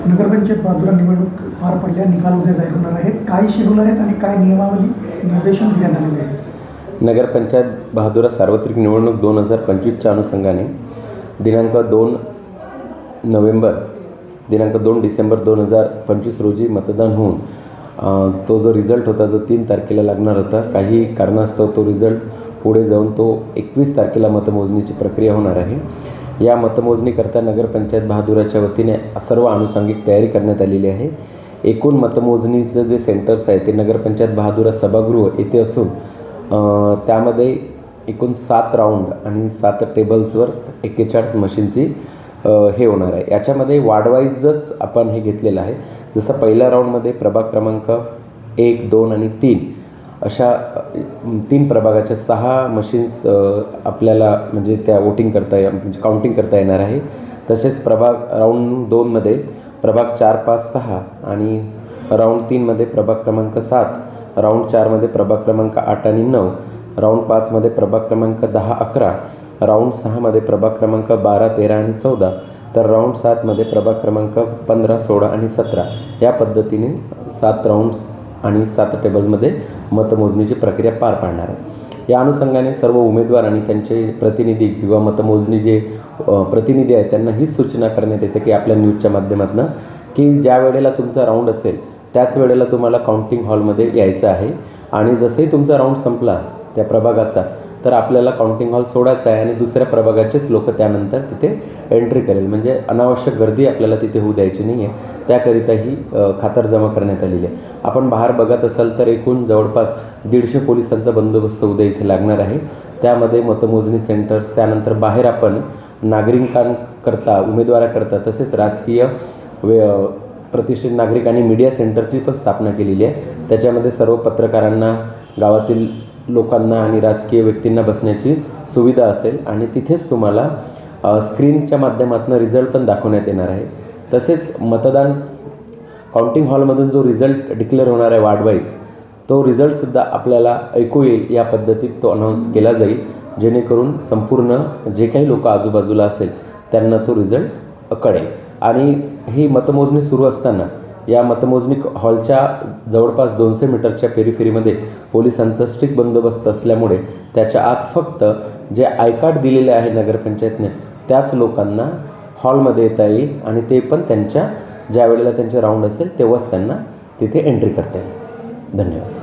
नगरपंचायत बहादुरा निवडणूक पार पडल्या, निकाल उद्या जाहीर होणार आहेत. काय शेड्यूल आहेत आणि काय नियमावली निर्देशन देण्यात आलेले आहेत? नगरपंचायत बहादुरा सार्वत्रिक निवडणूक 2025च्या अनुषंगाने दिनांक 2 नोव्हेंबर दिनांक 2 डिसेंबर 2025 रोजी मतदान होऊन तो जो रिझल्ट होता, जो 3 तारखेला लागणार होता, काही कारणास्तव तो रिझल्ट पुढे जाऊन तो 21 तारखेला मतमोजणीची प्रक्रिया होणार आहे. या मतमोजणीकरता नगरपंचायत बहादुराच्या वतीने सर्व आनुषंगिक तयारी करण्यात आलेली आहे. एकूण मतमोजणीचं जे सेंटर्स आहे ते नगरपंचायत बहादुरा सभागृह येथे असून त्यामध्ये एकूण 7 राऊंड आणि 7 टेबल्सवर 41 मशीनची हे होणार आहे. याच्यामध्ये वार्डवाईजच आपण हे घेतलेलं आहे. जसं पहिल्या राऊंडमध्ये प्रभाग क्रमांक 1, 2 आणि 3 अशा 3 प्रभागाच्या 6 मशीन्स आपल्याला म्हणजे त्या म्हणजे काउंटिंग करता येणार आहे. तसेच राऊंड 2मध्ये प्रभाग 4, 5, 6 आणि राऊंड 3मध्ये प्रभाग क्रमांक 7, राऊंड 4मध्ये प्रभाग क्रमांक 8 आणि 9, राऊंड 5मध्ये प्रभाग क्रमांक 10, 11, राऊंड 6मध्ये प्रभाग क्रमांक 12, 13 आणि 14, तर राऊंड 7मध्ये प्रभाग क्रमांक 15, 16 आणि 17 या पद्धतीने 7 राऊंड्स आणि 7 टेबलमध्ये मतमोजणीची प्रक्रिया पार पाडणार आहे. या अनुषंगाने सर्व उमेदवार आणि त्यांचे प्रतिनिधी किंवा मतमोजणी जे प्रतिनिधी आहेत त्यांना हीच सूचना करण्यात येते की आपल्या न्यूजच्या माध्यमातून की ज्या वेळेला तुमचा राऊंड असेल त्याच वेळेला तुम्हाला काउंटिंग हॉलमध्ये यायचं आहे आणि जसंही तुमचा राऊंड संपला त्या प्रभागाचा तर आपल्याला काउंटिंग हॉल सोडायचा आहे आणि दुसऱ्या प्रभागाचेच लोक त्यानंतर तिथे एंट्री करेल. म्हणजे अनावश्यक गर्दी आपल्याला तिथे होऊ द्यायची नाही आहे, त्याकरिता ही खातरजमा करण्यात आलेली आहे. आपण बाहेर बघत असाल तर एकूण जवळपास 150 पोलिसांचा बंदोबस्त उद्या इथे लागणार आहे. त्यामध्ये मतमोजणी सेंटर्स, त्यानंतर बाहेर आपण नागरिकांकरता, उमेदवाराकरता तसेच राजकीय प्रतिष्ठित नागरिक आणि मीडिया सेंटरची पण स्थापना केलेली आहे. त्याच्यामध्ये सर्व पत्रकारांना, गावातील लोकांना आणि राजकीय व्यक्तींना बसण्याची सुविधा असेल आणि तिथेच तुम्हाला स्क्रीनच्या माध्यमातून रिझल्ट पण दाखवण्यात येणार आहे. तसेच मतदान काउंटिंग हॉलमधून जो रिझल्ट डिक्लेअर होणार आहे वार्डवाईज, तो रिझल्टसुद्धा आपल्याला ऐकू येईल या पद्धतीत तो अनाऊन्स केला जाईल, जेणेकरून संपूर्ण जे काही लोक आजूबाजूला असेल त्यांना तो रिझल्ट कळेल. आणि ही मतमोजणी सुरू असताना या मतमोजणी हॉलच्या जवळपास 200 मीटरच्या पेरीफेरीमध्ये पोलिसांचा स्ट्रिक्ट बंदोबस्त असल्यामुळे त्याच्या आत फक्त जे आय कार्ड दिलेले आहे नगरपंचायतने त्याच लोकांना हॉलमध्ये येता येईल आणि ते पण त्यांच्या ज्या वेळेला त्यांचे राऊंड असेल तेव्हाच त्यांना तिथे एंट्री करता येईल. धन्यवाद.